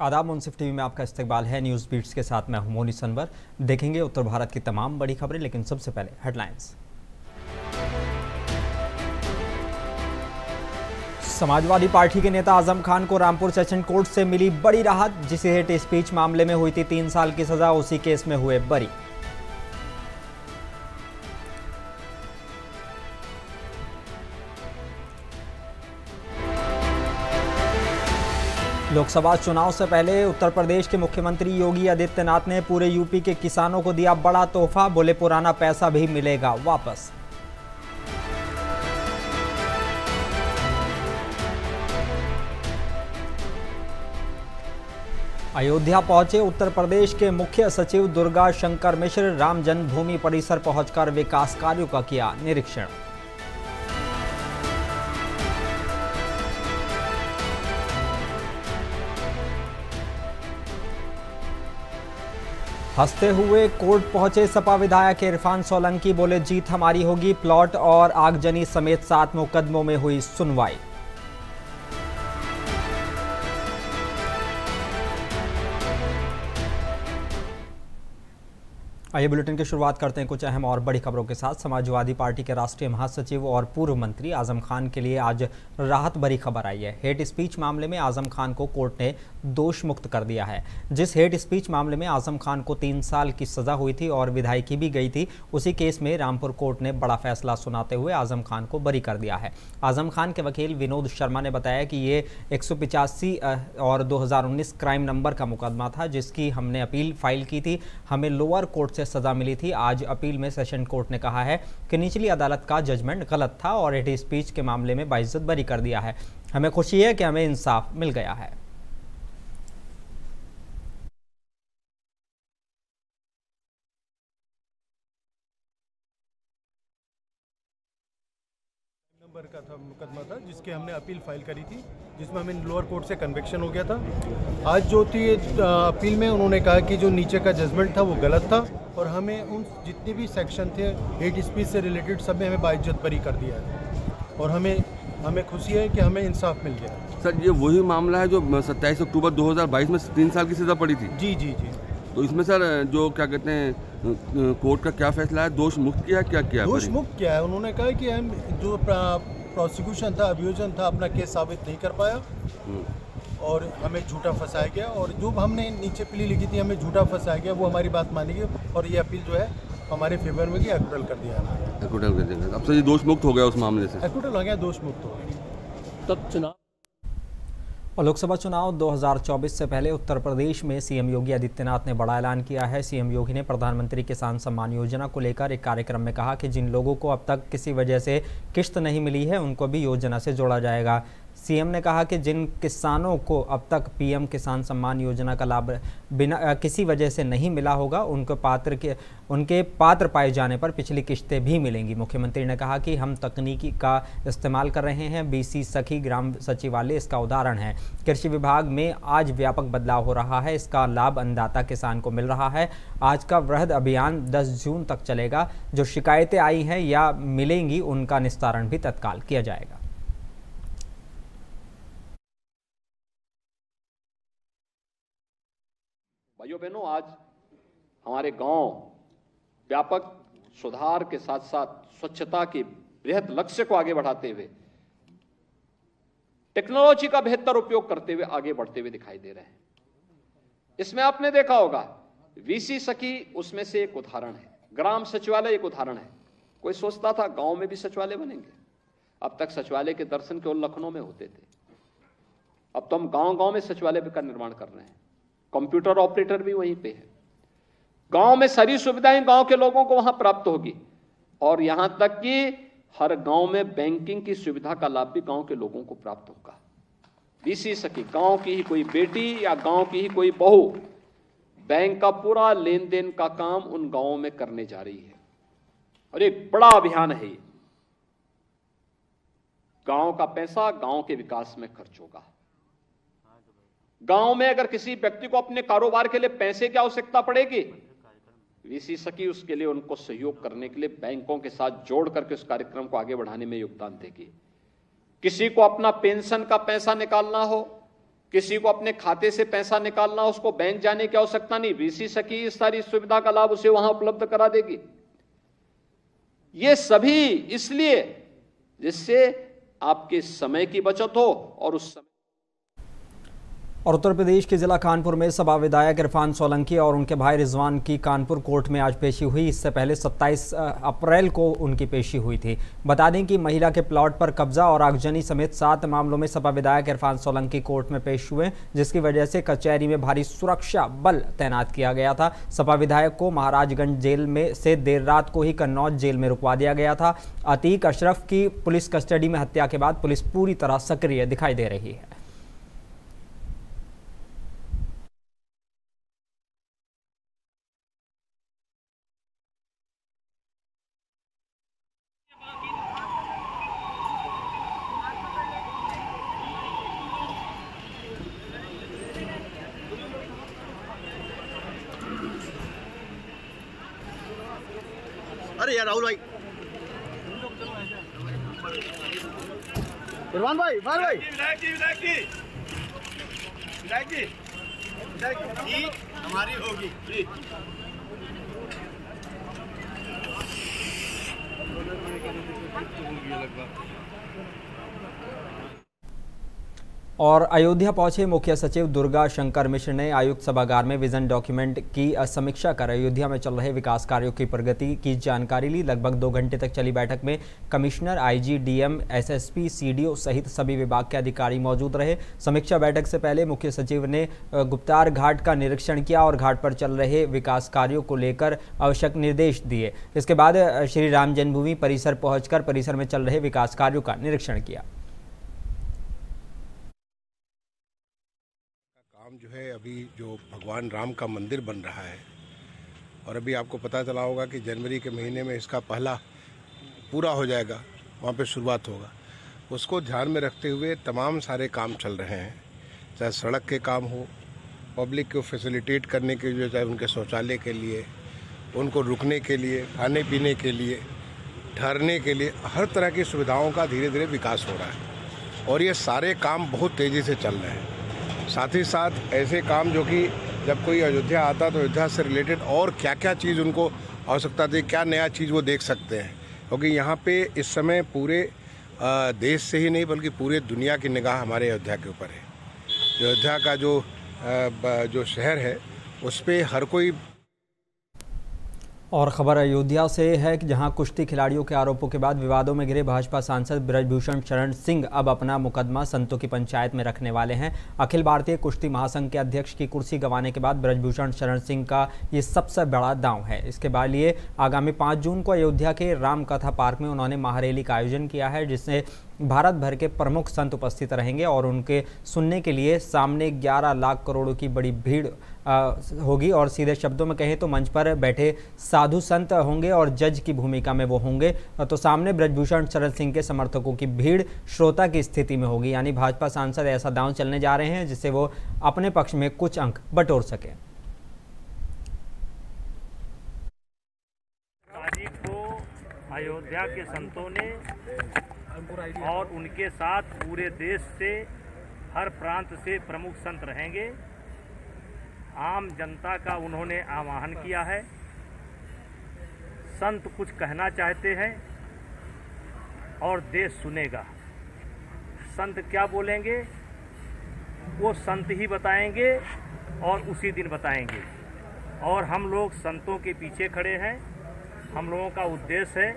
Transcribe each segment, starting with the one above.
आदाब, मुंसिफ टीवी में आपका इस्तकबाल है। न्यूज़ बीट्स के साथ मैं हूं मोनी सनवर। देखेंगे उत्तर भारत की तमाम बड़ी खबरें, लेकिन सबसे पहले हेडलाइंस। समाजवादी पार्टी के नेता आजम खान को रामपुर सेशन कोर्ट से मिली बड़ी राहत। जिसे हेट स्पीच मामले में हुई थी 3 साल की सजा, उसी केस में हुए बरी। लोकसभा चुनाव से पहले उत्तर प्रदेश के मुख्यमंत्री योगी आदित्यनाथ ने पूरे यूपी के किसानों को दिया बड़ा तोहफा। बोले पुराना पैसा भी मिलेगा वापस। अयोध्या पहुंचे उत्तर प्रदेश के मुख्य सचिव दुर्गा शंकर मिश्र। राम जन्मभूमि परिसर पहुंचकर विकास कार्यों का किया निरीक्षण। हंसते हुए कोर्ट पहुंचे सपा विधायक इरफान सोलंकी। बोले जीत हमारी होगी। प्लॉट और आगजनी समेत 7 मुकदमों में हुई सुनवाई। आइए बुलेटिन की शुरुआत करते हैं कुछ अहम और बड़ी खबरों के साथ। समाजवादी पार्टी के राष्ट्रीय महासचिव और पूर्व मंत्री आजम खान के लिए आज राहत भरी खबर आई है। हेट स्पीच मामले में आजम खान को कोर्ट ने दोष मुक्त कर दिया है। जिस हेट स्पीच मामले में आजम खान को 3 साल की सजा हुई थी और विधायकी भी गई थी, उसी केस में रामपुर कोर्ट ने बड़ा फैसला सुनाते हुए आजम खान को बरी कर दिया है। आजम खान के वकील विनोद शर्मा ने बताया कि ये 185 और 2019 क्राइम नंबर का मुकदमा था, जिसकी हमने अपील फाइल की थी। हमें लोअर कोर्ट से सजा मिली थी। आज अपील में सेशन कोर्ट ने कहा है कि निचली अदालत का जजमेंट गलत था और हेट स्पीच के मामले में बाइज्जत बरी कर दिया है। हमें खुशी है कि हमें इंसाफ मिल गया है। नंबर का था मुकदमा था, जिसके हमने अपील फाइल करी थी, जिसमें हमें लोअर कोर्ट से कन्विक्शन हो गया था। आज जो थी अपील में उन्होंने कहा कि जो नीचे का जजमेंट था वो गलत था और हमें उन जितने भी सेक्शन थे हेट स्पीच से रिलेटेड सब में हमें बाइज्जत बरी कर दिया है और हमें खुशी है कि हमें इंसाफ मिल गया। सर, ये वही मामला है जो 27 अक्टूबर 2022 में 3 साल की सज़ा पड़ी थी? जी जी जी। तो इसमें सर जो क्या कहते हैं कोर्ट का क्या फैसला है? दोष मुक्त किया, क्या किया? दोष मुक्त किया है। उन्होंने कहा कि हम जो प्रोसिक्यूशन था, अभियोजन था, अपना केस साबित नहीं कर पाया और हमें झूठा फंसाया गया और जो हमने नीचे प्ली लिखी थी हमें झूठा फंसाया गया, वो हमारी बात मानी गई और ये अपील जो है हमारे फेवर में एक्विटल कर दिया है। एक्विटल कर दिया। अब सर ये दोष मुक्त हो गया उस मामले से? एक्विटल हो गया, दोष मुक्त हो गया। तब चुनाव और लोकसभा चुनाव 2024 से पहले उत्तर प्रदेश में सीएम योगी आदित्यनाथ ने बड़ा ऐलान किया है। सीएम योगी ने प्रधानमंत्री किसान सम्मान योजना को लेकर एक कार्यक्रम में कहा कि जिन लोगों को अब तक किसी वजह से किश्त नहीं मिली है, उनको भी योजना से जोड़ा जाएगा। सीएम ने कहा कि जिन किसानों को अब तक पीएम किसान सम्मान योजना का लाभ बिना किसी वजह से नहीं मिला होगा, उनके पात्र पाए जाने पर पिछली किश्तें भी मिलेंगी। मुख्यमंत्री ने कहा कि हम तकनीकी का इस्तेमाल कर रहे हैं। बीसी सखी ग्राम सचिवालय इसका उदाहरण है। कृषि विभाग में आज व्यापक बदलाव हो रहा है। इसका लाभ अन्नदाता किसान को मिल रहा है। आज का वृहद अभियान 10 जून तक चलेगा। जो शिकायतें आई हैं या मिलेंगी, उनका निस्तारण भी तत्काल किया जाएगा। भाइयों बहनों, आज हमारे गांव व्यापक सुधार के साथ साथ स्वच्छता के बृहद लक्ष्य को आगे बढ़ाते हुए टेक्नोलॉजी का बेहतर उपयोग करते हुए आगे बढ़ते हुए दिखाई दे रहे हैं। इसमें आपने देखा होगा वीसी सखी उसमें से एक उदाहरण है, ग्राम सचिवालय एक उदाहरण है। कोई सोचता था गांव में भी सचिवालय बनेंगे? अब तक सचिवालय के दर्शन केवल लखनऊ में होते थे। अब तो हम गांव गांव में सचिवालय का निर्माण कर रहे हैं। कंप्यूटर ऑपरेटर भी वहीं पे है। गांव में सारी सुविधाएं गांव के लोगों को वहां प्राप्त होगी और यहां तक कि हर गांव में बैंकिंग की सुविधा का लाभ भी गांव के लोगों को प्राप्त होगा। बीसी सखी, गांव की ही कोई बेटी या गांव की ही कोई बहू बैंक का पूरा लेन देन का काम उन गांवों में करने जा रही है और एक बड़ा अभियान है ये। गांव का पैसा गांव के विकास में खर्च होगा। गांव में अगर किसी व्यक्ति को अपने कारोबार के लिए पैसे की आवश्यकता पड़ेगी, वीसी सखी उसके लिए उनको सहयोग करने के लिए बैंकों के साथ जोड़ करके उस कार्यक्रम को आगे बढ़ाने में योगदान देगी। किसी को अपना पेंशन का पैसा निकालना हो, किसी को अपने खाते से पैसा निकालना, उसको बैंक जाने की आवश्यकता नहीं, वीसी सखी इस सारी सुविधा का लाभ उसे वहां उपलब्ध करा देगी। ये सभी इसलिए जिससे आपके समय की बचत हो और उस समय। और उत्तर प्रदेश के जिला कानपुर में सपा विधायक इरफान सोलंकी और उनके भाई रिजवान की कानपुर कोर्ट में आज पेशी हुई। इससे पहले 27 अप्रैल को उनकी पेशी हुई थी। बता दें कि महिला के प्लॉट पर कब्जा और आगजनी समेत 7 मामलों में सपा विधायक इरफान सोलंकी कोर्ट में पेश हुए, जिसकी वजह से कचहरी में भारी सुरक्षा बल तैनात किया गया था। सपा विधायक को महाराजगंज जेल में से देर रात को ही कन्नौज जेल में रुकवा दिया गया था। अतीक अशरफ की पुलिस कस्टडी में हत्या के बाद पुलिस पूरी तरह सक्रिय दिखाई दे रही है। अरे यार राहुल भाई, इरफान भाई, विधायक जी हमारी होगी। और अयोध्या पहुंचे मुख्य सचिव दुर्गा शंकर मिश्र ने आयुक्त सभागार में विजन डॉक्यूमेंट की समीक्षा कर अयोध्या में चल रहे विकास कार्यों की प्रगति की जानकारी ली। लगभग 2 घंटे तक चली बैठक में commissioner, IG, DM, SSP, CDO सहित सभी विभाग के अधिकारी मौजूद रहे। समीक्षा बैठक से पहले मुख्य सचिव ने गुप्तार घाट का निरीक्षण किया और घाट पर चल रहे विकास कार्यों को लेकर आवश्यक निर्देश दिए। इसके बाद श्री राम जन्मभूमि परिसर पहुंचकर परिसर में चल रहे विकास कार्यों का निरीक्षण किया। जो है अभी जो भगवान राम का मंदिर बन रहा है, और अभी आपको पता चला होगा कि जनवरी के महीने में इसका पहला पूरा हो जाएगा, वहाँ पे शुरुआत होगा। उसको ध्यान में रखते हुए तमाम सारे काम चल रहे हैं, चाहे सड़क के काम हो, पब्लिक को फैसिलिटेट करने के लिए, चाहे उनके शौचालय के लिए, उनको रुकने के लिए, खाने पीने के लिए, ठहरने के लिए, हर तरह की सुविधाओं का धीरे धीरे विकास हो रहा है और ये सारे काम बहुत तेज़ी से चल रहे हैं। साथ ही साथ ऐसे काम जो कि जब कोई अयोध्या आता तो अयोध्या से रिलेटेड और क्या क्या चीज़ उनको आवश्यकता थी, क्या नया चीज़ वो देख सकते हैं, क्योंकि यहाँ पे इस समय पूरे देश से ही नहीं बल्कि पूरे दुनिया की निगाह हमारे अयोध्या के ऊपर है। अयोध्या का जो शहर है उस पर हर कोई। और खबर अयोध्या से है कि जहां कुश्ती खिलाड़ियों के आरोपों के बाद विवादों में घिरे भाजपा सांसद ब्रजभूषण शरण सिंह अब अपना मुकदमा संतों की पंचायत में रखने वाले हैं। अखिल भारतीय कुश्ती महासंघ के अध्यक्ष की कुर्सी गंवाने के बाद ब्रजभूषण शरण सिंह का ये सबसे बड़ा दांव है। इसके बाद लिए आगामी 5 जून को अयोध्या के रामकथा पार्क में उन्होंने महारैली का आयोजन किया है, जिससे भारत भर के प्रमुख संत उपस्थित रहेंगे और उनके सुनने के लिए सामने 11 लाख करोड़ों की बड़ी भीड़ होगी। और सीधे शब्दों में कहें तो मंच पर बैठे साधु संत होंगे और जज की भूमिका में वो होंगे, तो सामने ब्रजभूषण शरण सिंह के समर्थकों की भीड़ श्रोता की स्थिति में होगी। यानी भाजपा सांसद ऐसा दांव चलने जा रहे हैं जिससे वो अपने पक्ष में कुछ अंक बटोर सके। अयोध्या के संतों ने और उनके साथ पूरे देश से, हर प्रांत से प्रमुख संत रहेंगे। आम जनता का उन्होंने आह्वान किया है। संत कुछ कहना चाहते हैं और देश सुनेगा। संत क्या बोलेंगे वो संत ही बताएंगे और उसी दिन बताएंगे। और हम लोग संतों के पीछे खड़े हैं। हम लोगों का उद्देश्य है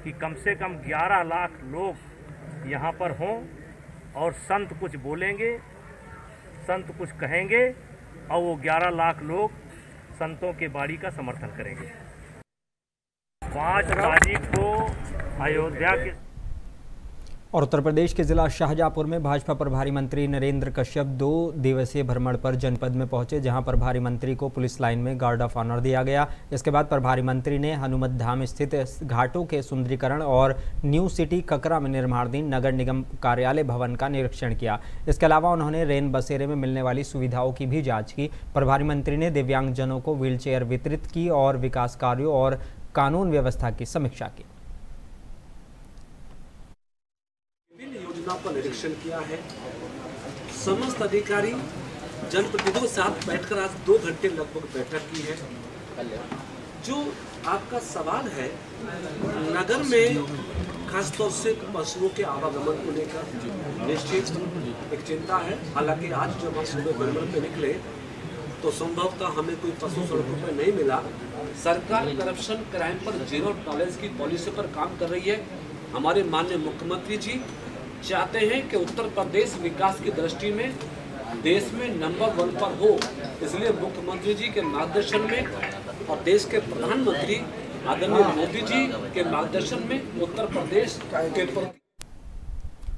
कि कम से कम 11 लाख लोग यहाँ पर हों और संत कुछ बोलेंगे, संत कुछ कहेंगे और वो 11 लाख लोग संतों के बाड़ी का समर्थन करेंगे। 5 तारीख को अयोध्या के और उत्तर प्रदेश के जिला शाहजहाँपुर में भाजपा प्रभारी मंत्री नरेंद्र कश्यप 2 दिवसीय भ्रमण पर जनपद में पहुंचे, जहां प्रभारी मंत्री को पुलिस लाइन में गार्ड ऑफ ऑनर दिया गया। इसके बाद प्रभारी मंत्री ने हनुमत धाम स्थित घाटों के सुंदरीकरण और न्यू सिटी ककरा में निर्माणाधीन नगर निगम कार्यालय भवन का निरीक्षण किया। इसके अलावा उन्होंने रेन बसेरे में मिलने वाली सुविधाओं की भी जाँच की। प्रभारी मंत्री ने दिव्यांगजनों को व्हीलचेयर वितरित की और विकास कार्यों और कानून व्यवस्था की समीक्षा की। योजनाओं का निरीक्षण किया है। समस्त अधिकारी जनप्रतिनिधियों के साथ बैठकर आज 2 घंटे लगभग बैठक की है। जो आपका सवाल है नगर में खासतौर से पशुओं के आवागमन को लेकर निश्चित एक चिंता है। हालांकि आज जब हम सुबह भ्रमण पे निकले तो संभवतः हमें कोई पशु सड़कों पर नहीं मिला। सरकार करप्शन क्राइम पर 0 टॉलरेंस की पॉलिसी पर काम कर रही है। हमारे माननीय मुख्यमंत्री जी चाहते हैं कि उत्तर प्रदेश विकास की दृष्टि में देश में नंबर 1 पर हो। इसलिए मुख्यमंत्री जी के मार्गदर्शन में और देश के प्रधानमंत्री आदरणीय मोदी जी के मार्गदर्शन में उत्तर प्रदेश के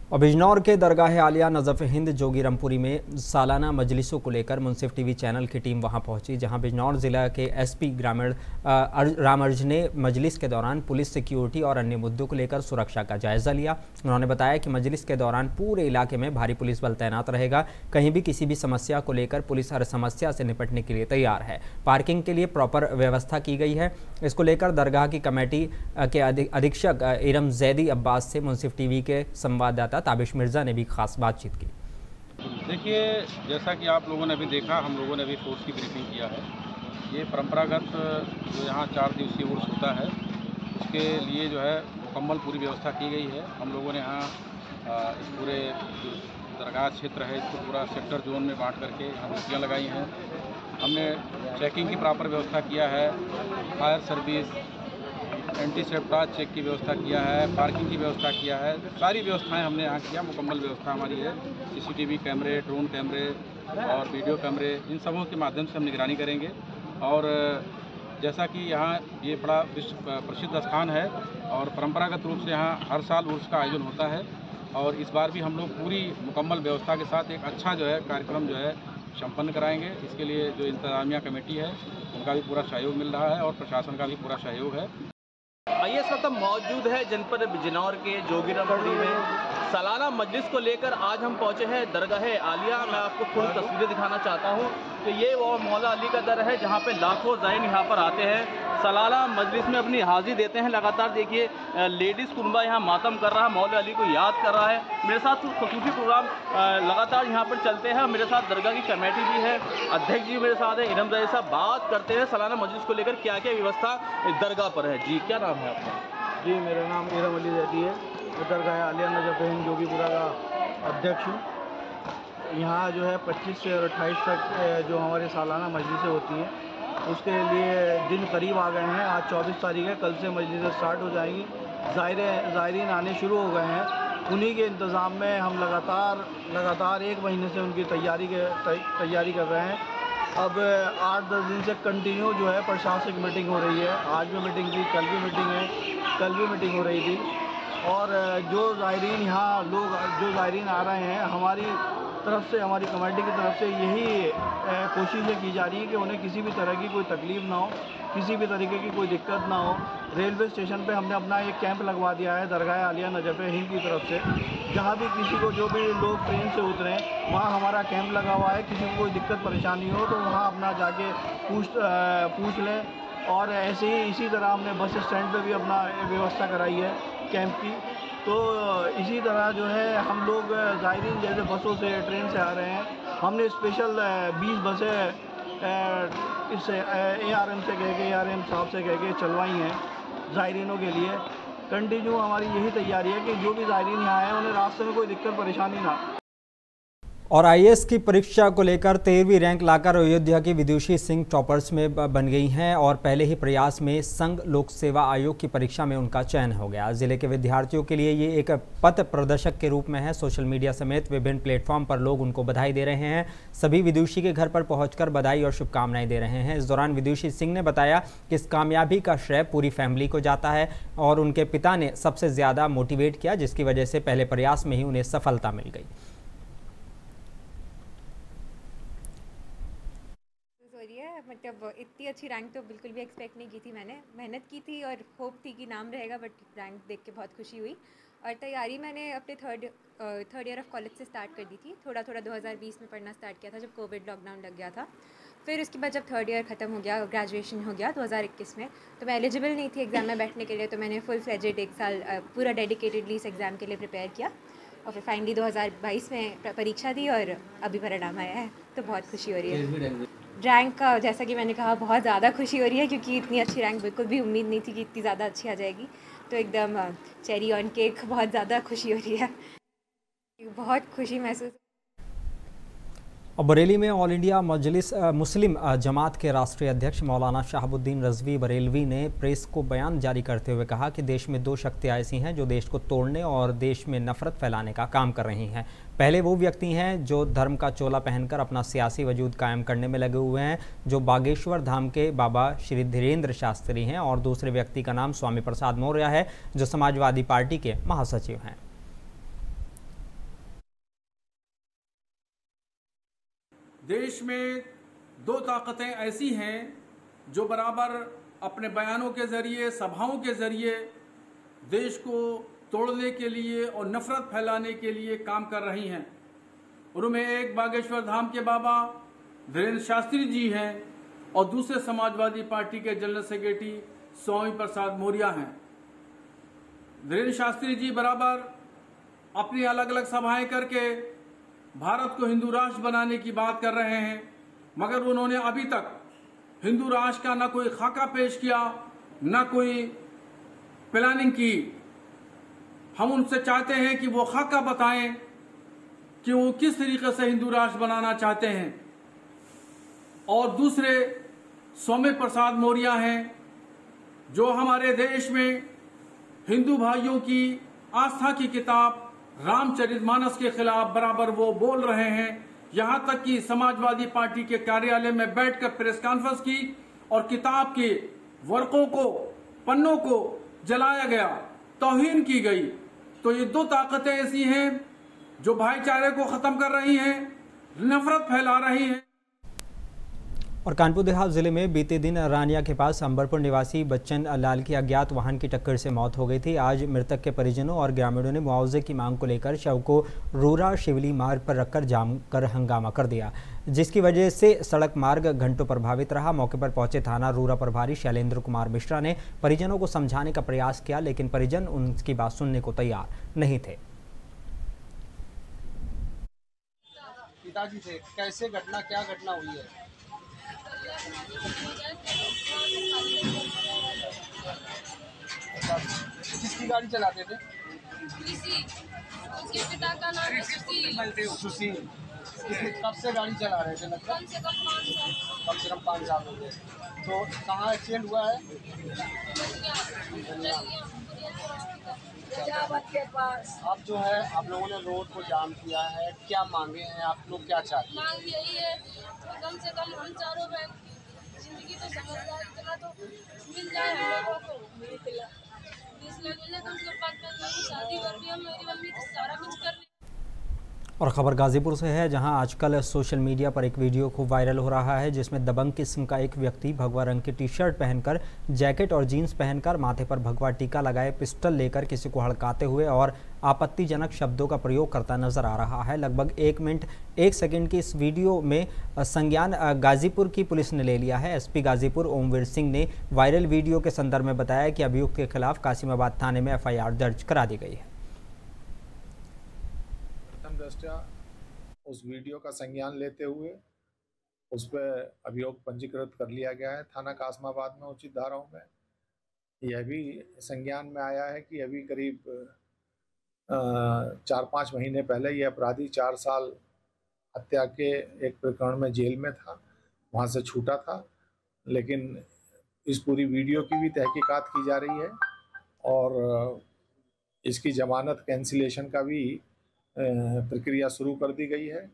और बिजनौर के दरगाह आलिया नजफ हिंद जोगीरामपुरी में सालाना मजलिसों को लेकर मुंसिफ टीवी चैनल की टीम वहां पहुंची, जहां बिजनौर जिला के एसपी ग्रामीण राम अर्ज ने मजलिस के दौरान पुलिस, सिक्योरिटी और अन्य मुद्दों को लेकर सुरक्षा का जायजा लिया। उन्होंने बताया कि मजलिस के दौरान पूरे इलाके में भारी पुलिस बल तैनात रहेगा। कहीं भी किसी भी समस्या को लेकर पुलिस हर समस्या से निपटने के लिए तैयार है। पार्किंग के लिए प्रॉपर व्यवस्था की गई है। इसको लेकर दरगाह की कमेटी के अधीक्षक इरम जैदी अब्बास से मुंसिफ टीवी के संवाददाता ताबिश मिर्जा ने भी खास बातचीत की। देखिए, जैसा कि आप लोगों ने अभी देखा, हम लोगों ने भी फोर्स की ब्रीफिंग किया है। ये परंपरागत जो यहाँ 4 दिवसीय उर्स होता है उसके लिए जो है मुकम्मल पूरी व्यवस्था की गई है। हम लोगों ने यहाँ इस पूरे दरगाह क्षेत्र है इसको पूरा सेक्टर जोन में बांट करके यहाँ ड्यूटियाँ लगाई हैं। हमने चेकिंग की प्रॉपर व्यवस्था किया है, फायर सर्विस, एंटी सेप्टाज चेक की व्यवस्था किया है, पार्किंग की व्यवस्था किया है। सारी व्यवस्थाएं हमने यहाँ किया। मुकम्मल व्यवस्था हमारी है। सीसीटीवी कैमरे, ड्रोन कैमरे और वीडियो कैमरे, इन सबों के माध्यम से हम निगरानी करेंगे। और जैसा कि यहाँ ये बड़ा विश्व प्रसिद्ध स्थान है और परंपरागत रूप से यहाँ हर साल उर्स का आयोजन होता है और इस बार भी हम लोग पूरी मुकम्मल व्यवस्था के साथ एक अच्छा जो है कार्यक्रम जो है संपन्न कराएंगे। इसके लिए जो इंतजामिया कमेटी है उनका भी पूरा सहयोग मिल रहा है और प्रशासन का भी पूरा सहयोग है। आइए, इस वक्त मौजूद है जनपद बिजनौर के जोगीरामपुरी में सालाना मजलिस को लेकर आज हम पहुंचे हैं दरगाह आलिया। मैं आपको फुल तस्वीरें दिखाना चाहता हूं कि ये वो मौला अली का दर है जहां पे लाखों ज़ायरीन यहां पर आते हैं, सालाना मजलिस में अपनी हाजिरी देते हैं। लगातार देखिए लेडीज़ कुनबा यहाँ मातम कर रहा है, मौला अली को याद कर रहा है। मेरे साथ खसूसी प्रोग्राम लगातार यहाँ पर चलते हैं। मेरे साथ दरगाह की कमेटी भी है, अध्यक्ष जी मेरे साथ है, इरम जैदी साहब। बात करते हैं सालाना मजलिस को लेकर क्या क्या व्यवस्था दरगाह पर है। जी, क्या नाम है आपका? जी, मेरा नाम इरम अली जैदी है, दरगाह आलिया नजफ हिंद जोगीपुरा का अध्यक्ष हूँ। यहाँ जो है 25 से 28 तक जो हमारे सालाना मजलिसें होती हैं उसके लिए दिन करीब आ गए हैं। आज 24 तारीख है, कल से मजलिसें स्टार्ट हो जाएंगी। ज़ायरीन आने शुरू हो गए हैं। उन्हीं के इंतज़ाम में हम लगातार 1 महीने से उनकी तैयारी कर रहे हैं। अब 8-10 दिन से कंटिन्यू जो है प्रशासनिक मीटिंग हो रही है। आज भी मीटिंग थी, कल भी मीटिंग है, कल भी मीटिंग हो रही थी। और जो ज़ायरीन यहाँ लोग जो ज़ायरीन आ रहे हैं, हमारी तरफ से, हमारी कमेटी की तरफ से यही कोशिशें की जा रही हैं कि उन्हें किसी भी तरह की कोई तकलीफ़ ना हो, किसी भी तरीके की कोई दिक्कत ना हो। रेलवे स्टेशन पे हमने अपना एक कैंप लगवा दिया है दरगाह आलिया नजफ हिंद की तरफ से। जहाँ भी किसी को, जो भी लोग ट्रेन से उतरें, वहाँ हमारा कैंप लगा हुआ है। किसी को कोई दिक्कत परेशानी हो तो वहाँ अपना जाके पूछ लें। और ऐसे ही इसी तरह हमने बस स्टैंड पे भी अपना व्यवस्था कराई है कैंप की। तो इसी तरह जो है हम लोग ज़ायरीन जैसे बसों से, ट्रेन से आ रहे हैं। हमने स्पेशल 20 बसें इससे ARM से कह के, ARM साहब से कह के चलवाई हैं ज़ायरीनों के लिए। कंटिन्यू हमारी यही तैयारी है कि जो भी ज़ायरीन यहाँ आए उन्हें रास्ते में कोई दिक्कत परेशानी ना। और IAS की परीक्षा को लेकर 13वीं रैंक लाकर अयोध्या की विदुषी सिंह टॉपर्स में बन गई हैं और पहले ही प्रयास में संघ लोक सेवा आयोग की परीक्षा में उनका चयन हो गया। जिले के विद्यार्थियों के लिए ये एक पथ प्रदर्शक के रूप में है। सोशल मीडिया समेत विभिन्न प्लेटफॉर्म पर लोग उनको बधाई दे रहे हैं। सभी विदुषी के घर पर पहुंचकर बधाई और शुभकामनाएं दे रहे हैं। इस दौरान विदुषी सिंह ने बताया कि इस कामयाबी का श्रेय पूरी फैमिली को जाता है और उनके पिता ने सबसे ज़्यादा मोटिवेट किया, जिसकी वजह से पहले प्रयास में ही उन्हें सफलता मिल गई। मतलब इतनी अच्छी रैंक तो बिल्कुल भी एक्सपेक्ट नहीं की थी मैंने। मेहनत की थी और होप थी कि नाम रहेगा, बट रैंक देख के बहुत खुशी हुई। और तैयारी मैंने अपने थर्ड ईयर ऑफ कॉलेज से स्टार्ट कर दी थी। थोड़ा 2020 में पढ़ना स्टार्ट किया था जब कोविड लॉकडाउन लग गया था। फिर उसके बाद जब थर्ड ईयर ख़त्म हो गया, ग्रेजुएशन हो गया 2021 में, तो मैं एलिजिबल नहीं थी एग्ज़ाम में बैठने के लिए। तो मैंने फुल फ्लेजेड 1 साल पूरा डेडिकेटेडली इस एग्ज़ाम के लिए प्रिपेयर किया। और फिर फाइनली 2022 में परीक्षा दी और अभी परिणाम आया है, तो बहुत खुशी हो रही है। रैंक का जैसा कि मैंने कहा बहुत ज़्यादा खुशी हो रही है, क्योंकि इतनी अच्छी रैंक बिल्कुल भी उम्मीद नहीं थी कि इतनी ज़्यादा अच्छी आ जाएगी, तो एकदम चेरी ऑन केक बहुत ज़्यादा खुशी हो रही है, बहुत खुशी महसूस। और बरेली में ऑल इंडिया मजलिस मुस्लिम जमात के राष्ट्रीय अध्यक्ष मौलाना शहाबुद्दीन रज़वी बरेलवी ने प्रेस को बयान जारी करते हुए कहा कि देश में दो शक्तियाँ ऐसी हैं जो देश को तोड़ने और देश में नफरत फैलाने का काम कर रही हैं। पहले वो व्यक्ति हैं जो धर्म का चोला पहनकर अपना सियासी वजूद कायम करने में लगे हुए हैं, जो बागेश्वर धाम के बाबा श्री धीरेन्द्र शास्त्री हैं, और दूसरे व्यक्ति का नाम स्वामी प्रसाद मौर्य है, जो समाजवादी पार्टी के महासचिव हैं। देश में दो ताकतें ऐसी हैं जो बराबर अपने बयानों के ज़रिए, सभाओं के ज़रिए देश को तोड़ने के लिए और नफरत फैलाने के लिए काम कर रही हैं। उनमें एक बागेश्वर धाम के बाबा धीरेन्द्र शास्त्री जी हैं और दूसरे समाजवादी पार्टी के जनरल सेक्रेटरी स्वामी प्रसाद मौर्य हैं। धीरेन्द्र शास्त्री जी बराबर अपनी अलग अलग सभाएं करके भारत को हिंदू राष्ट्र बनाने की बात कर रहे हैं, मगर उन्होंने अभी तक हिंदू राष्ट्र का न कोई खाका पेश किया, न कोई प्लानिंग की। हम उनसे चाहते हैं कि वो खाका बताएं कि वो किस तरीके से हिंदू राष्ट्र बनाना चाहते हैं। और दूसरे स्वामी प्रसाद मौर्य हैं जो हमारे देश में हिंदू भाइयों की आस्था की किताब रामचरितमानस के खिलाफ बराबर वो बोल रहे हैं। यहां तक कि समाजवादी पार्टी के कार्यालय में बैठकर प्रेस कॉन्फ्रेंस की और किताब के वर्कों को, पन्नों को जलाया गया, तौहीन की गई। तो ये दो ताकतें ऐसी हैं जो भाईचारे को खत्म कर रही हैं, नफरत फैला रही हैं। और कानपुर देहात जिले में बीते दिन रानिया के पास अंबरपुर निवासी बच्चन लाल की अज्ञात वाहन की टक्कर से मौत हो गई थी। आज मृतक के परिजनों और ग्रामीणों ने मुआवजे की मांग को लेकर शव को रूरा शिवली मार्ग पर रखकर जाम कर हंगामा कर दिया, जिसकी वजह से सड़क मार्ग घंटों प्रभावित रहा। मौके पर पहुंचे थाना रूरा प्रभारी शैलेंद्र कुमार मिश्रा ने परिजनों को समझाने का प्रयास किया, लेकिन परिजन उनकी बात सुनने को तैयार नहीं थे। पिताजी थे, कैसे घटना, क्या घटना हुई है? किसकी गाड़ी चलाते थे? उसके पिता का नाम सुशील। कब से गाड़ी चला रहे थे? लगभग कम से कम 5 साल हो गए। तो कहाँ एक्सीडेंट हुआ है? अब जो है आप लोगों ने रोड को जाम किया है, क्या मांगे हैं आप लोग, क्या चाहते हैं? मांग यही है तो कम से कम हम चारों बहन जिंदगी तो समझदार इतना तो मिल जाए हम लोगों को। 20 लाख मिले कम से कम 5 बहन की शादी कर दी, मेरी मम्मी तो सारा कुछ कर रही। और खबर गाजीपुर से है, जहां आजकल सोशल मीडिया पर एक वीडियो खूब वायरल हो रहा है, जिसमें दबंग किस्म का एक व्यक्ति भगवा रंग की टी-शर्ट पहनकर, जैकेट और जीन्स पहनकर, माथे पर भगवा टीका लगाए, पिस्टल लेकर किसी को हड़काते हुए और आपत्तिजनक शब्दों का प्रयोग करता नजर आ रहा है। लगभग 1 मिनट 1 सेकंड की इस वीडियो में संज्ञान गाजीपुर की पुलिस ने ले लिया है। एसपी गाजीपुर ओमवीर सिंह ने वायरल वीडियो के संदर्भ में बताया कि अभियुक्त के खिलाफ कासिमाबाद थाने में FIR दर्ज करा दी गई है। दृष्टया उस वीडियो का संज्ञान लेते हुए उस पर अभियोग पंजीकृत कर लिया गया है थाना कासिमाबाद में उचित धाराओं में। यह भी संज्ञान में आया है कि अभी करीब 4-5 महीने पहले यह अपराधी 4 साल हत्या के एक प्रकरण में जेल में था, वहां से छूटा था। लेकिन इस पूरी वीडियो की भी तहकीकात की जा रही है और इसकी जमानत कैंसिलेशन का भी प्रक्रिया शुरू कर दी गई है।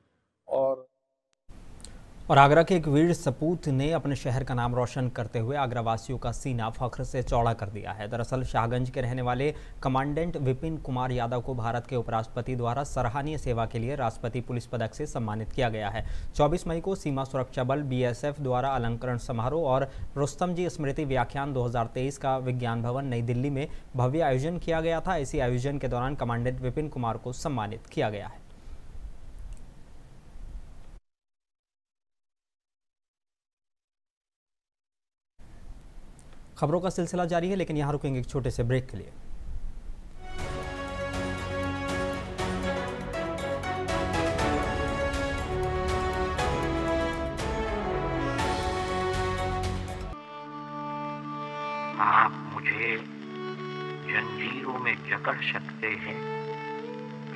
और आगरा के एक वीर सपूत ने अपने शहर का नाम रोशन करते हुए आगरा वासियों का सीना फख्र से चौड़ा कर दिया है। दरअसल शाहगंज के रहने वाले कमांडेंट विपिन कुमार यादव को भारत के उपराष्ट्रपति द्वारा सराहनीय सेवा के लिए राष्ट्रपति पुलिस पदक से सम्मानित किया गया है। 24 मई को सीमा सुरक्षा बल BSF द्वारा अलंकरण समारोह और रुस्तम जी स्मृति व्याख्यान 2023 का विज्ञान भवन नई दिल्ली में भव्य आयोजन किया गया था। इसी आयोजन के दौरान कमांडेंट विपिन कुमार को सम्मानित किया गया है। खबरों का सिलसिला जारी है, लेकिन यहाँ रुकेंगे एक छोटे से ब्रेक के लिए। आप मुझे जंजीरों में जकड़ सकते हैं,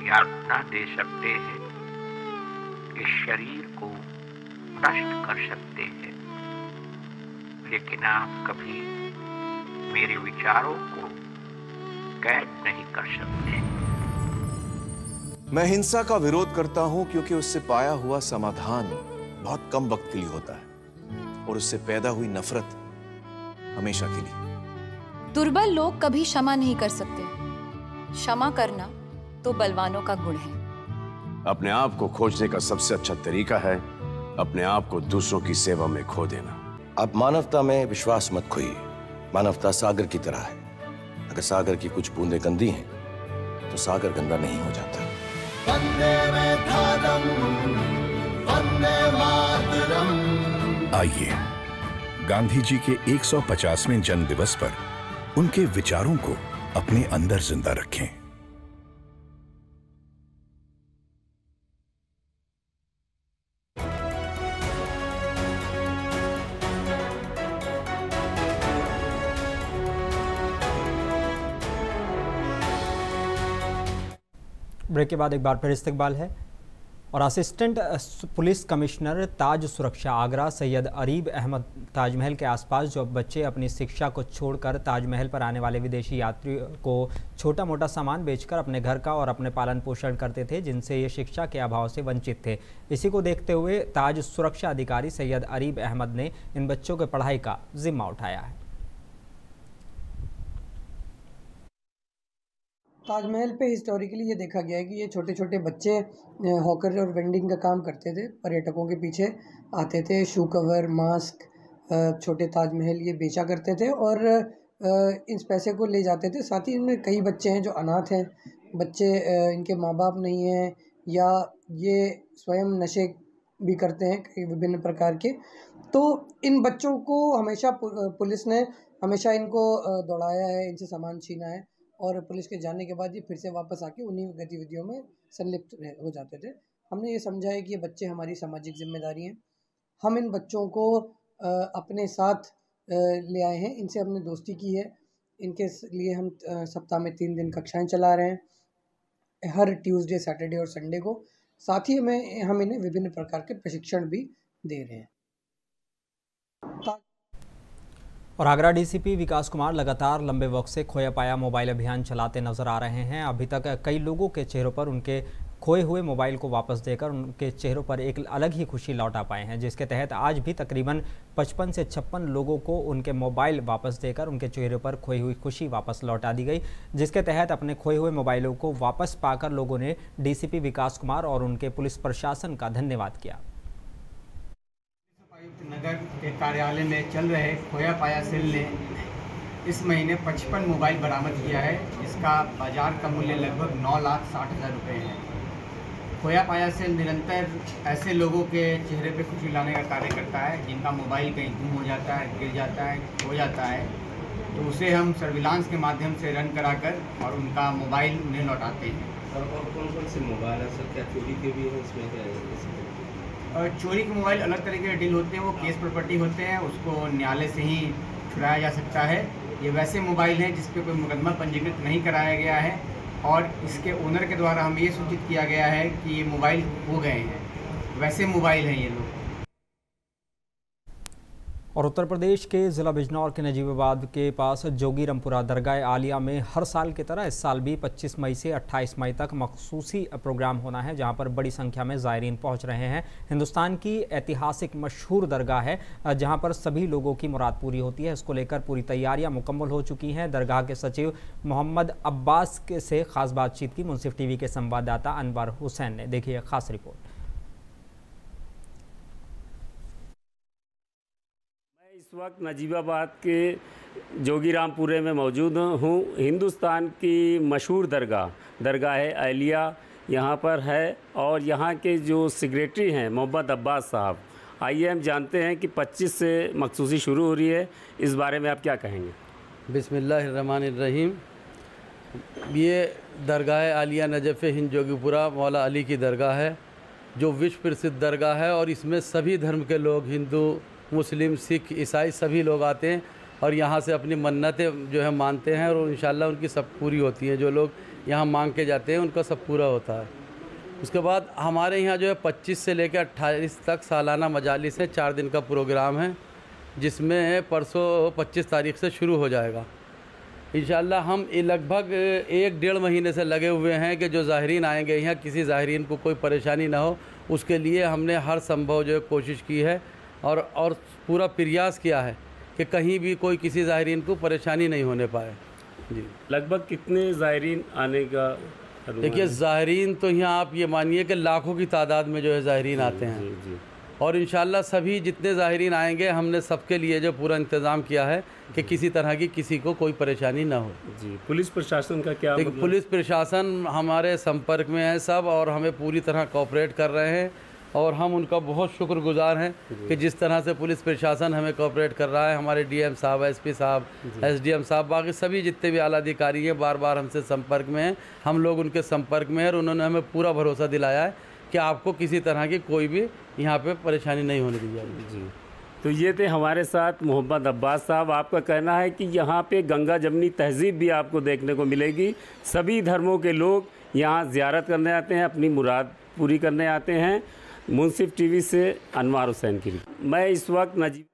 यातना दे सकते हैं, इस शरीर को नष्ट कर सकते हैं, लेकिन आप कभी मेरे विचारों को कैद नहीं कर सकते। मैं हिंसा का विरोध करता हूं क्योंकि उससे पाया हुआ समाधान बहुत कम वक्त के लिए होता है और उससे पैदा हुई नफरत हमेशा के लिए। दुर्बल लोग कभी क्षमा नहीं कर सकते। क्षमा करना तो बलवानों का गुण है। अपने आप को खोजने का सबसे अच्छा तरीका है अपने आप को दूसरों की सेवा में खो देना। आप मानवता में विश्वास मत खोइए। मानवता सागर की तरह है। अगर सागर की कुछ बूंदें गंदी हैं तो सागर गंदा नहीं हो जाता। आइए गांधी जी के 150वें जन्म दिवस पर उनके विचारों को अपने अंदर जिंदा रखें। ब्रेक के बाद एक बार फिर इस्तकबाल है और असिस्टेंट पुलिस कमिश्नर ताज सुरक्षा आगरा सैयद अरीब अहमद ताजमहल के आसपास जो बच्चे अपनी शिक्षा को छोड़कर ताजमहल पर आने वाले विदेशी यात्रियों को छोटा मोटा सामान बेचकर अपने घर का और अपने पालन पोषण करते थे, जिनसे ये शिक्षा के अभाव से वंचित थे। इसी को देखते हुए ताज सुरक्षा अधिकारी सैयद अरीब अहमद ने इन बच्चों के पढ़ाई का जिम्मा उठाया है। ताजमहल पे हिस्टोरिकली ये देखा गया है कि ये छोटे छोटे बच्चे हॉकर और वेंडिंग का काम करते थे, पर्यटकों के पीछे आते थे, शू कवर, मास्क, छोटे ताजमहल ये बेचा करते थे और इस पैसे को ले जाते थे। साथ ही इनमें कई बच्चे हैं जो अनाथ हैं, बच्चे इनके माँ बाप नहीं हैं या ये स्वयं नशे भी करते हैं कई विभिन्न प्रकार के। तो इन बच्चों को हमेशा पुलिस ने हमेशा इनको दौड़ाया है, इनसे सामान छीना है और पुलिस के जाने के बाद ये फिर से वापस आके उन्हीं गतिविधियों में संलिप्त हो जाते थे। हमने ये समझा है कि ये बच्चे हमारी सामाजिक जिम्मेदारी हैं। हम इन बच्चों को अपने साथ ले आए हैं, इनसे हमने दोस्ती की है। इनके लिए हम सप्ताह में 3 दिन कक्षाएं चला रहे हैं, हर ट्यूसडे, सैटरडे और संडे को। साथ ही हम इन्हें विभिन्न प्रकार के प्रशिक्षण भी दे रहे हैं। और आगरा डीसीपी विकास कुमार लगातार लंबे वक्त से खोया पाया मोबाइल अभियान चलाते नजर आ रहे हैं। अभी तक कई लोगों के चेहरों पर उनके खोए हुए मोबाइल को वापस देकर उनके चेहरों पर एक अलग ही खुशी लौटा पाए हैं, जिसके तहत आज भी तकरीबन 55 से 56 लोगों को उनके मोबाइल वापस देकर उनके चेहरों पर खोई हुई खुशी वापस लौटा दी गई। जिसके तहत अपने खोए हुए मोबाइलों को वापस पाकर लोगों ने डीसीपी विकास कुमार और उनके पुलिस प्रशासन का धन्यवाद किया। नगर के कार्यालय में चल रहे खोया पाया सेल ने इस महीने 55 मोबाइल बरामद किया है, जिसका बाजार का मूल्य लगभग 9,60,000 रुपये है। खोया पाया सेल निरंतर ऐसे लोगों के चेहरे पे खुशी लाने का कार्य करता है जिनका मोबाइल कहीं गुम हो जाता है, गिर जाता है, खो जाता है, तो उसे हम सर्विलांस के माध्यम से रन कराकर और उनका मोबाइल उन्हें लौटाते हैं। और कौन से मोबाइल है सर? क्या चोरी के भी हैं इसमें? क्या और चोरी के मोबाइल अलग तरीके के डील होते हैं, वो केस प्रॉपर्टी होते हैं, उसको न्यायालय से ही छुड़ाया जा सकता है। ये वैसे मोबाइल हैं जिस पे कोई मुकदमा पंजीकृत नहीं कराया गया है और इसके ओनर के द्वारा हमें ये सूचित किया गया है कि ये मोबाइल खो गए हैं, वैसे मोबाइल हैं ये लोग। और उत्तर प्रदेश के ज़िला बिजनौर के नजीबाबाद के पास जोगीरामपुरा दरगाह आलिया में हर साल की तरह इस साल भी 25 मई से 28 मई तक मखसूसी प्रोग्राम होना है, जहां पर बड़ी संख्या में ज़ायरीन पहुंच रहे हैं। हिंदुस्तान की ऐतिहासिक मशहूर दरगाह है जहां पर सभी लोगों की मुराद पूरी होती है। इसको लेकर पूरी तैयारियां मुकम्मल हो चुकी हैं। दरगाह के सचिव मोहम्मद अब्बास से खास बातचीत की मुंसिफ टीवी के संवाददाता अनवर हुसैन ने। देखिए खास रिपोर्ट। इस वक्त नजीबाबाद के जोगीरामपुरे में मौजूद हूँ। हिंदुस्तान की मशहूर दरगाह आलिया यहाँ पर है और यहाँ के जो सेक्रेटरी हैं मोहम्मद अब्बास साहब, आइए हम जानते हैं कि 25 से मखसूसी शुरू हो रही है, इस बारे में आप क्या कहेंगे? बिस्मिल्लाहिर्रहमानिर्रहीम। ये दरगाह आलिया नजफ़ हिंद जोगीपुरा मौला अली की दरगाह है, जो विश्व प्रसिद्ध दरगाह है और इसमें सभी धर्म के लोग, हिंदू, मुस्लिम, सिख, ईसाई सभी लोग आते हैं। और यहाँ से अपनी मन्नतें जो है मानते हैं और इंशाल्लाह उनकी सब पूरी होती हैं। जो लोग यहाँ मांग के जाते हैं उनका सब पूरा होता है। उसके बाद हमारे यहाँ जो है 25 से लेकर 28 तक सालाना मजालिस है, 4 दिन का प्रोग्राम है, जिसमें परसों 25 तारीख से शुरू हो जाएगा इंशाल्लाह। हम लगभग 1-1.5 महीने से लगे हुए हैं कि जो ज़ाहिरीन आएंगे यहाँ किसी ज़ाहिरीन को कोई परेशानी ना हो, उसके लिए हमने हर संभव जो है कोशिश की है और पूरा प्रयास किया है कि कहीं भी कोई किसी ज़ाहिरीन को परेशानी नहीं होने पाए। जी, लगभग कितने ज़ाहिरीन आने का? देखिए ज़ाहिरीन तो यहाँ आप ये मानिए कि लाखों की तादाद में जो है ज़ाहिरीन आते हैं। जी। और इंशाल्लाह सभी जितने ज़ाहिरीन आएंगे हमने सबके लिए जो पूरा इंतज़ाम किया है कि किसी तरह की किसी को कोई परेशानी ना हो। जी, पुलिस प्रशासन का क्या मतलब? पुलिस प्रशासन हमारे संपर्क में है सब और हमें पूरी तरह कोऑपरेट कर रहे हैं और हम उनका बहुत शुक्रगुजार हैं कि जिस तरह से पुलिस प्रशासन हमें कोऑपरेट कर रहा है। हमारे डीएम साहब, एसपी साहब, एसडीएम साहब, बाकी सभी जितने भी आला अधिकारी हैं बार बार हमसे संपर्क में हैं, हम लोग उनके संपर्क में हैं और उन्होंने हमें पूरा भरोसा दिलाया है कि आपको किसी तरह की कोई भी यहाँ पे परेशानी नहीं होने दी जाएगी। जी, तो ये थे हमारे साथ मोहम्मद अब्बास साहब। आपका कहना है कि यहाँ पे गंगा जमनी तहजीब भी आपको देखने को मिलेगी। सभी धर्मों के लोग यहाँ ज़ियारत करने आते हैं, अपनी मुराद पूरी करने आते हैं। मुंसिफ टीवी से अनवार हुसैन की मैं इस वक्त नजीब।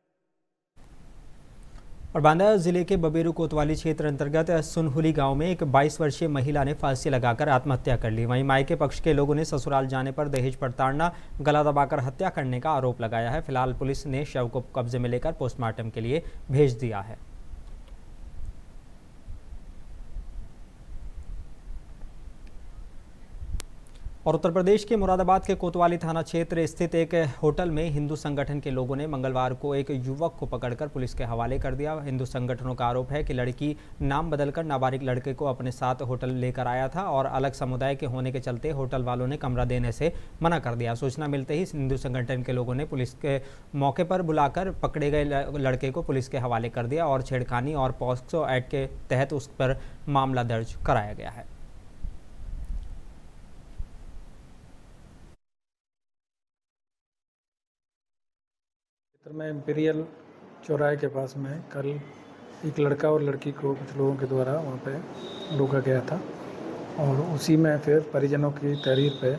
और बांदा जिले के बबेरू कोतवाली क्षेत्र अंतर्गत सुनहुली गांव में एक 22 वर्षीय महिला ने फांसी लगाकर आत्महत्या कर ली। वहीं मायके पक्ष के लोगों ने ससुराल जाने पर दहेज प्रताड़ना, गला दबाकर हत्या करने का आरोप लगाया है। फिलहाल पुलिस ने शव को कब्जे में लेकर पोस्टमार्टम के लिए भेज दिया है। और उत्तर प्रदेश के मुरादाबाद के कोतवाली थाना क्षेत्र स्थित एक होटल में हिंदू संगठन के लोगों ने मंगलवार को एक युवक को पकड़कर पुलिस के हवाले कर दिया। हिंदू संगठनों का आरोप है कि लड़की नाम बदलकर नाबालिग लड़के को अपने साथ होटल लेकर आया था और अलग समुदाय के होने के चलते होटल वालों ने कमरा देने से मना कर दिया। सूचना मिलते ही हिंदू संगठन के लोगों ने पुलिस के मौके पर बुलाकर पकड़े गए लड़के को पुलिस के हवाले कर दिया और छेड़खानी और पॉक्सो एक्ट के तहत उस पर मामला दर्ज कराया गया है। में इंपीरियल चौराहे के पास में कल एक लड़का और लड़की को कुछ लोगों के द्वारा वहाँ पे रोका गया था और उसी में फिर परिजनों की तहरीर पे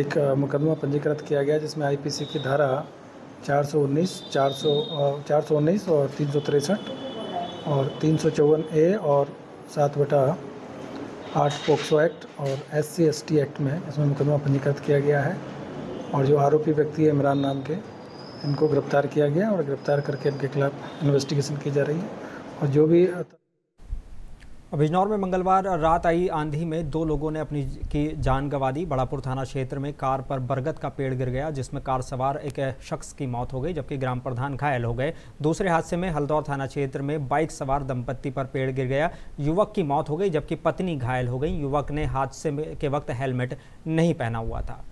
एक मुकदमा पंजीकृत किया गया, जिसमें आईपीसी की धारा 419, 419 और 363 और 354A और 7/8 पोक्सो एक्ट और SC/ST एक्ट में इसमें मुकदमा पंजीकृत किया गया है। और जो आरोपी व्यक्ति है इमरान नाम के, इनको गिरफ्तार किया गया और गिरफ्तार करके इनके खिलाफ इन्वेस्टिगेशन की जा रही है। और जो भी बिजनौर में मंगलवार रात आई आंधी में 2 लोगों ने अपनी की जान गंवा दी। बड़ापुर थाना क्षेत्र में कार पर बरगद का पेड़ गिर गया, जिसमें कार सवार एक शख्स की मौत हो गई जबकि ग्राम प्रधान घायल हो गए। दूसरे हादसे में हल्दौर थाना क्षेत्र में बाइक सवार दंपत्ति पर पेड़ गिर गया, युवक की मौत हो गई जबकि पत्नी घायल हो गई। युवक ने हादसे के वक्त हेलमेट नहीं पहना हुआ था।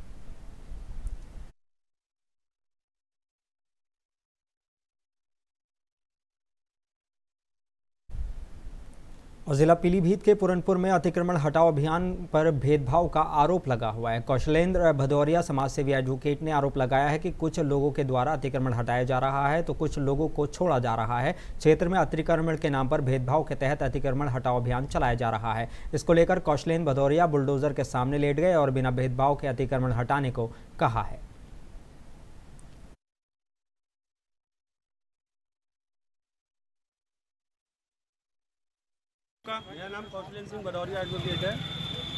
और जिला पीलीभीत के पुरनपुर में अतिक्रमण हटाओ अभियान पर भेदभाव का आरोप लगा हुआ है। कौशलेंद्र भदौरिया समाजसेवी एडवोकेट ने आरोप लगाया है कि कुछ लोगों के द्वारा अतिक्रमण हटाया जा रहा है तो कुछ लोगों को छोड़ा जा रहा है। क्षेत्र में अतिक्रमण के नाम पर भेदभाव के तहत अतिक्रमण हटाओ अभियान चलाया जा रहा है। इसको लेकर कौशलेंद्र भदौरिया बुलडोजर के सामने लेट गए और बिना भेदभाव के अतिक्रमण हटाने को कहा है। मेरा नाम कौशलेंद्र सिंह भदौरिया एडवोकेट है।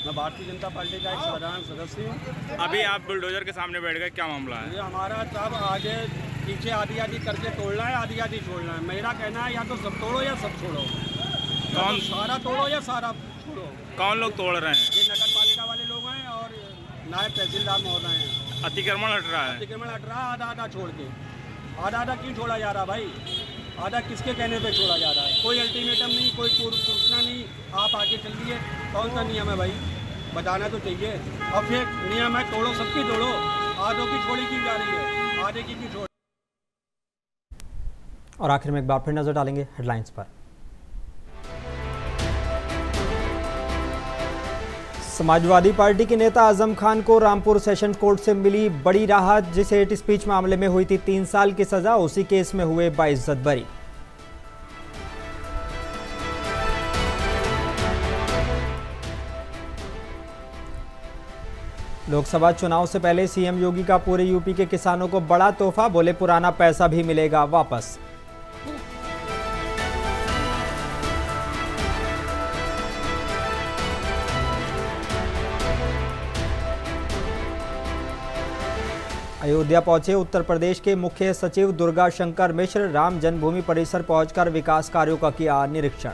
मैं भारतीय जनता पार्टी का एक साधारण सदस्य हूँ। अभी आप बुलडोजर के सामने बैठ गए, क्या मामला है? ये हमारा सब आगे पीछे आधी आधी करके तोड़ना है, आधी आधी छोड़ना है। मेरा कहना है या तो सब तोड़ो या सब छोड़ो। कौन? सारा तोड़ो या सारा छोड़ो। कौन लोग तोड़ रहे हैं? ये नगर पालिका वाले लोग हैं और नायब तहसीलदार महोदय हैं। अतिक्रमण हट रहा है? अतिक्रमण हट रहा है आधा आधा छोड़ के। आधा आधा क्यों छोड़ा जा रहा भाई? आधा किसके कहने पे छोड़ा जा रहा है? कोई अल्टीमेटम नहीं, कोई पूर्व सूचना नहीं, आप आगे चलिए। कौन सा नियम है भाई? बताना तो चाहिए। और फिर नियम है तोड़ो, सबकी तोड़ो। आधों की छोड़ी की जा रही है, आधे की छोड़। और आखिर में एक बार फिर नजर डालेंगे हेडलाइंस पर। समाजवादी पार्टी के नेता आजम खान को रामपुर सेशन कोर्ट से मिली बड़ी राहत। जिस हेट स्पीच मामले में हुई थी 3 साल की सजा, उसी केस में हुए बाइज्जत बरी। लोकसभा चुनाव से पहले सीएम योगी का पूरे यूपी के किसानों को बड़ा तोहफा, बोले पुराना पैसा भी मिलेगा वापस। अयोध्या पहुंचे उत्तर प्रदेश के मुख्य सचिव दुर्गा शंकर मिश्र, राम जन्मभूमि परिसर पहुंचकर विकास कार्यों का किया निरीक्षण।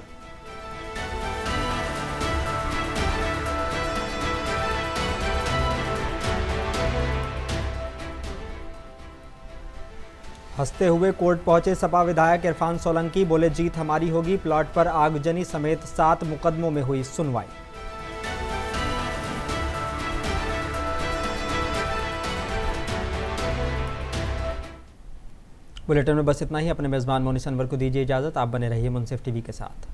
हंसते हुए कोर्ट पहुंचे सपा विधायक इरफान सोलंकी, बोले जीत हमारी होगी। प्लॉट पर आगजनी समेत 7 मुकदमों में हुई सुनवाई। बुलेटिन में बस इतना ही। अपने मेजबान मोनिस अनवर को दीजिए इजाजत। आप बने रहिए मुंसिफ टीवी के साथ।